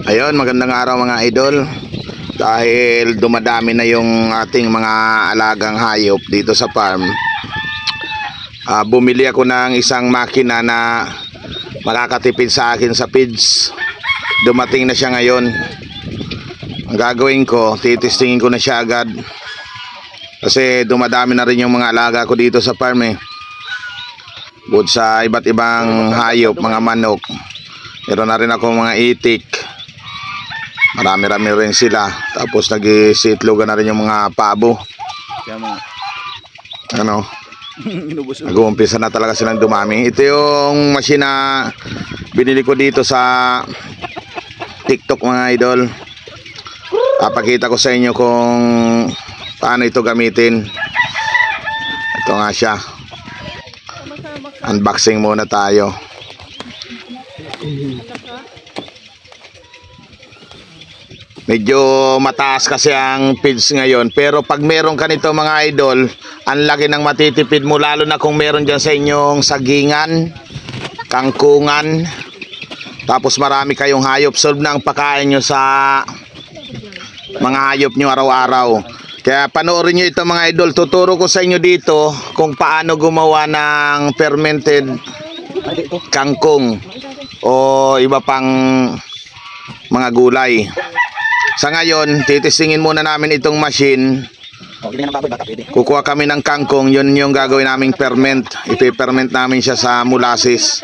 Ayun, magandang araw mga idol. Dahil dumadami na yung ating mga alagang hayop dito sa farm, bumili ako ng isang makina na makakatipid sa akin sa feeds. Dumating na siya ngayon. Ang gagawin ko, titistingin ko na siya agad. Kasi dumadami na rin yung mga alaga ko dito sa farm eh. Bukod sa iba't ibang hayop, mga manok, meron na rin ako mga itik. Marami-rami rin sila. Tapos nag-iitlogan na rin yung mga pabo. Ano? Nag-uumpisa na talaga silang dumami. Ito yung machine na binili ko dito sa TikTok mga idol. Papakita ko sa inyo kung paano ito gamitin. Ito nga siya. Unboxing muna tayo. Medyo mataas kasi ang feeds ngayon, pero pag meron ka nito mga idol, ang laki ng matitipid mo, lalo na kung meron dyan sa inyong sagingan, kangkungan, tapos marami kayong hayop. Solve na ang pagkain nyo sa mga hayop nyo araw-araw. Kaya panoorin nyo ito mga idol. Tuturo ko sa inyo dito kung paano gumawa ng fermented kangkong o iba pang mga gulay. Sa ngayon, titisingin muna namin itong machine. Kukuha kami ng kangkong, yun yung gagawin naming ferment. Ipiperment namin siya sa molasses.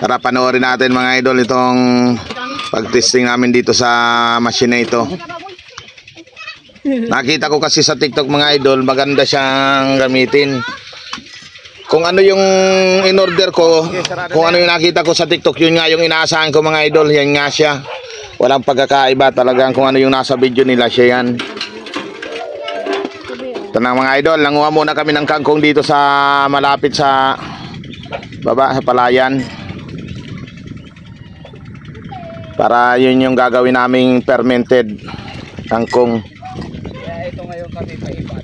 Tara, panoorin natin mga idol itong pag-testing namin dito sa machine na ito. Nakita ko kasi sa TikTok mga idol, maganda siyang gamitin. Kung ano yung in-order ko, kung ano yung nakita ko sa TikTok, yun nga yung inaasahan ko mga idol, yan nga siya. Walang pagkakaiba, talagang kung ano yung nasa video nila, siya yan. Ito na mga idol, nanguha muna kami ng kangkong dito sa malapit sa baba, sa palayan. Para yun yung gagawin naming fermented kangkong. Kaya ito ngayon kami paipan.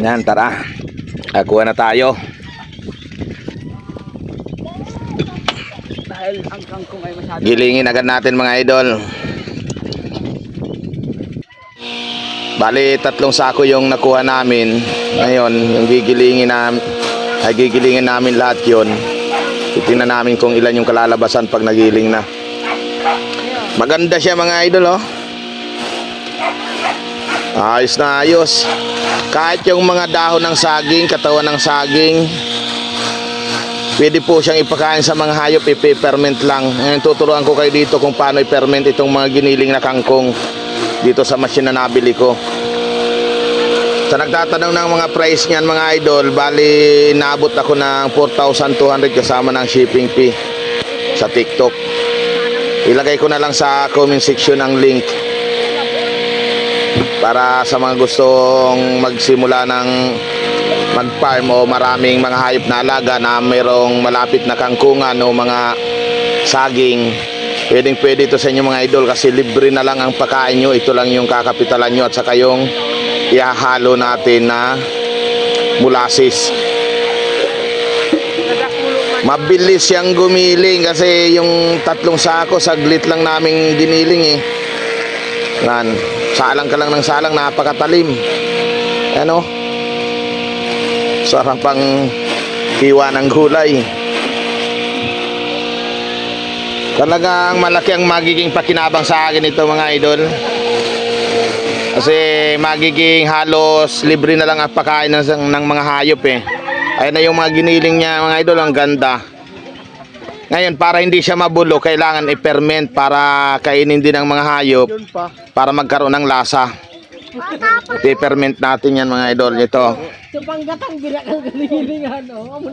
Yan, tara. Kuha na tayo. Dahil ang kangkong ay masyado. Gilingin agad natin mga idol. Bali, 3 sako yung nakuha namin. Ngayon, yung gigilingin namin lahat yun. Titingnan namin kung ilan yung kalalabasan pag nagiling na. Maganda siya mga idol, oh. Ayos na ayos. Kahit yung mga dahon ng saging, katawan ng saging, pwede po siyang ipakain sa mga hayop, ipiperment lang. Ngayon tuturuan ko kayo dito kung paano i-ferment itong mga giniling na kangkong dito sa machine na nabili ko. Sa nagtatanong ng mga price niyan mga idol, bali naabot ako ng 4,200 kasama ng shipping fee sa TikTok. Ilagay ko na lang sa comment section ang link para sa mga gustong magsimula ng mag-farm o maraming mga hayop na alaga na mayroong malapit na kangkungan o mga saging. Pwede ito sa inyo mga idol kasi libre na lang ang pagkain nyo. Ito lang yung kakapitalan nyo at saka yung ihahalo natin na molasses. Mabilis siyang gumiling kasi yung 3 sako saglit lang naming giniling eh. Yan. Salang ka lang ng salang, napakatalim. Ano? Sarap pang hiwa ng gulay. Talagang malaki ang magiging pakinabang sa akin ito mga idol. Kasi magiging halos libre na lang ang pagkain ng mga hayop eh. Ayun na yung mga giniling niya mga idol, ang ganda. Ngayon para hindi siya mabulo, kailangan i-ferment para kainin din ng mga hayop para magkaroon ng lasa. I-ferment natin yan mga idol. Ito.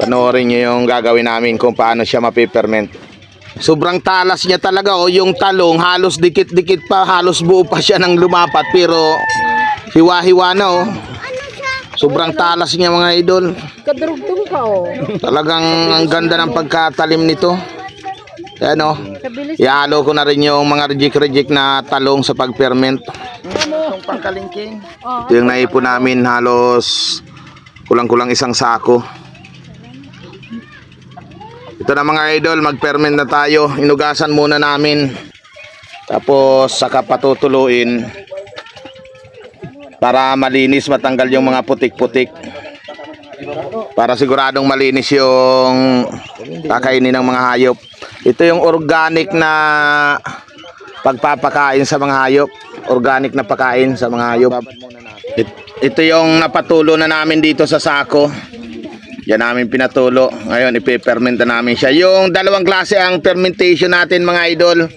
Panoorin nyo yung gagawin namin kung paano siya mapiperment. Sobrang talas niya talaga, oh. Yung talong halos dikit-dikit pa, halos buo pa siya ng lumapat, pero hiwa-hiwa na, oh. Sobrang talas niya mga idol. Kadrugtong ka, oh. Talagang ang ganda ng pagkatalim nito. Ayan, oh. Ihalo ko na rin yung mga reject na talong sa pag-ferment. Itong pangkalingking. Ito yung naipon namin, halos kulang-kulang 1 sako. Ito na mga idol, mag-ferment na tayo. Inugasan muna namin. Tapos saka patutuluin para malinis, matanggal yung mga putik-putik. Para siguradong malinis yung kakainin ng mga hayop. Ito yung organic na pagpapakain sa mga hayop. Organic na pakain sa mga hayop. Ito yung napatulo na namin dito sa sako. Yan namin pinatulo. Ngayon ipe-ferment na namin siya. Yung dalawang klase ang fermentation natin mga idol.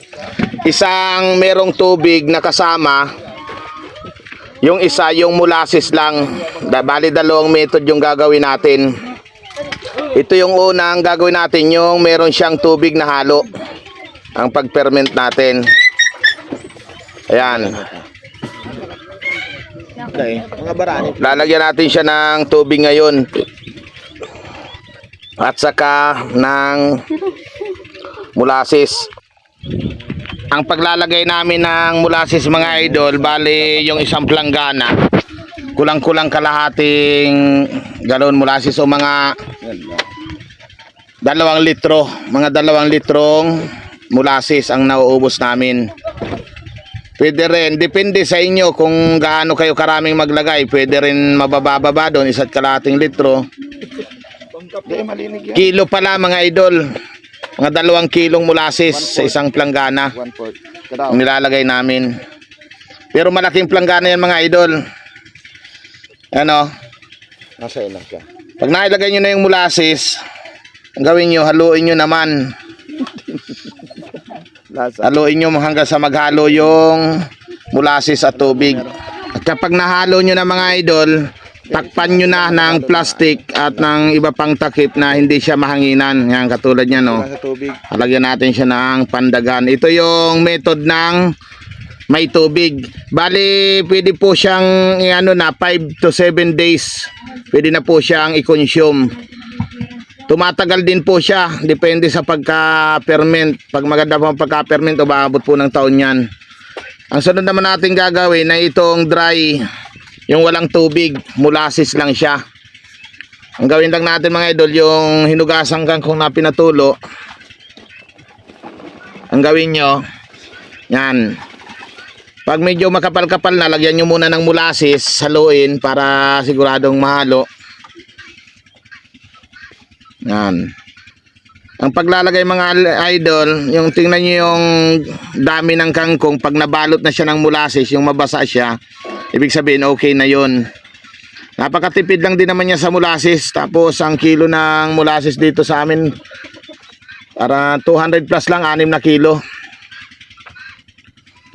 Isang merong tubig na kasama. Yung isa yung molasses lang. Bali dalawang method yung gagawin natin. Ito yung unang gagawin natin, yung meron siyang tubig na halo. Ang pag-ferment natin. Ayan. Okay. Mga barani. Lalagyan natin siya ng tubig ngayon. At saka ng molasses. Ang paglalagay namin ng molasses mga idol, bali yung isang planggana, kulang-kulang kalahating galon molasses o mga 2 litro. Mga 2 litrong molasses ang nauubos namin. Pwede rin, depende sa inyo kung gaano kayo karaming maglagay. Pwede rin mabababa doon, 1 kalahating litro. Kilo pala mga idol. Mga 2 kilong molasses sa isang planggana ang nilalagay namin. Pero malaking planggana yan mga idol. Ano? Nasa ilang ka? Pag nailagay nyo na yung molasses, ang gawin nyo, haluin nyo naman. Haluin nyo hanggang sa maghalo yung molasses at tubig. At kapag nahalo nyo na mga idol, takpan nyo na ng plastic at ng iba pang takip na hindi siya mahanginan. Yan, katulad niya, no? Halagyan natin siya ng pandagan. Ito yung method ng may tubig. Bali, pwede po siyang ano na 5 to 7 days. Pwede na po siyang i-consume. Tumatagal din po siya. Depende sa pagka-ferment. Pag maganda po ang pagka-ferment, umaabot po ng taon yan. Ang sunod naman natin gagawin na itong dry, yung walang tubig, molasses lang siya. Ang gawin lang natin mga idol, yung hinugasang kangkong na pinatulo, ang gawin nyo, yan. Pag medyo makapal-kapal na, lagyan nyo muna ng molasses, haluin para siguradong mahalo. Yan. Ang paglalagay mga idol, yung tingnan nyo yung dami ng kangkong, pag nabalot na siya ng molasses, yung mabasa siya, ibig sabihin okay na yun. Napakatipid lang din naman niya sa molasses. Tapos ang kilo ng molasses dito sa amin, para 200 plus lang, 6 na kilo.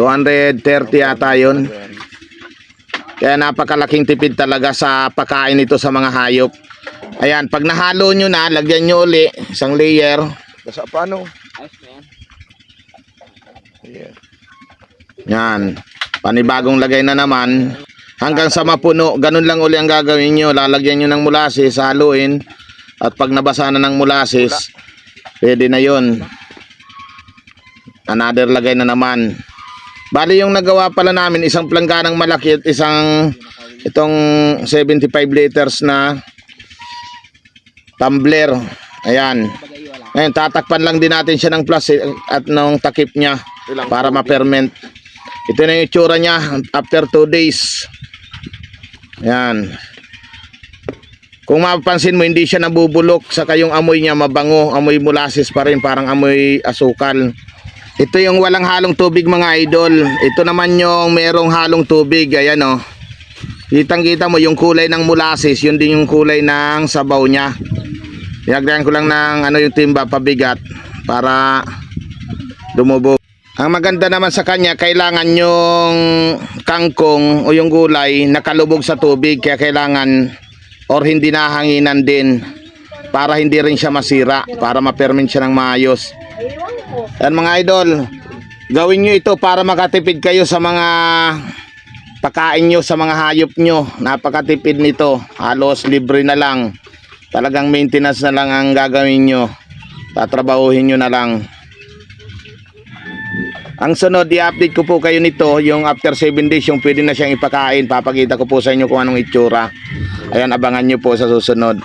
230 yata yun. Kaya napakalaking tipid talaga sa pagkain ito sa mga hayop. Ayan, pag nahalo nyo na, lagyan nyo uli isang layer. Basta paano? Yan, panibagong lagay na naman hanggang sa mapuno. Ganun lang uli ang gagawin nyo. Lalagyan nyo ng molasses, haluin, at pag nabasa na ng molasses, pwede na yun. Another lagay na naman. Bali yung nagawa pala namin, isang plangganang malaki at isang itong 75 liters na tumbler. Ayan. Ngayon, tatakpan lang din natin siya ng plastic at ng takip niya para ma-ferment. Ito na yung itsura niya after 2 days. Ayan. Kung mapapansin mo, hindi siya nabubulok. Saka yung amoy niya mabango. Amoy molasses pa rin, parang amoy asukal. Ito yung walang halong tubig mga idol. Ito naman yung merong halong tubig. Ayan o. Kitang-kita mo yung kulay ng molasses. Yun din yung kulay ng sabaw niya. Nilagyan ko lang ng ano yung timba pabigat para dumubo. Ang maganda naman sa kanya, kailangan yung kangkong o yung gulay nakalubog sa tubig, kaya kailangan or hindi nahanginan din para hindi rin siya masira, para ma-ferment siya ng maayos. Yan mga idol, gawin nyo ito para makatipid kayo sa mga pagkain nyo, sa mga hayop nyo. Napakatipid nito, halos libre na lang. Talagang maintenance na lang ang gagawin nyo. Tatrabahuhin nyo na lang. Ang sunod, i-update ko po kayo nito. Yung after 7 days, yung pwede na siyang ipakain. Papakita ko po sa inyo kung anong itsura. Ayan, abangan nyo po sa susunod.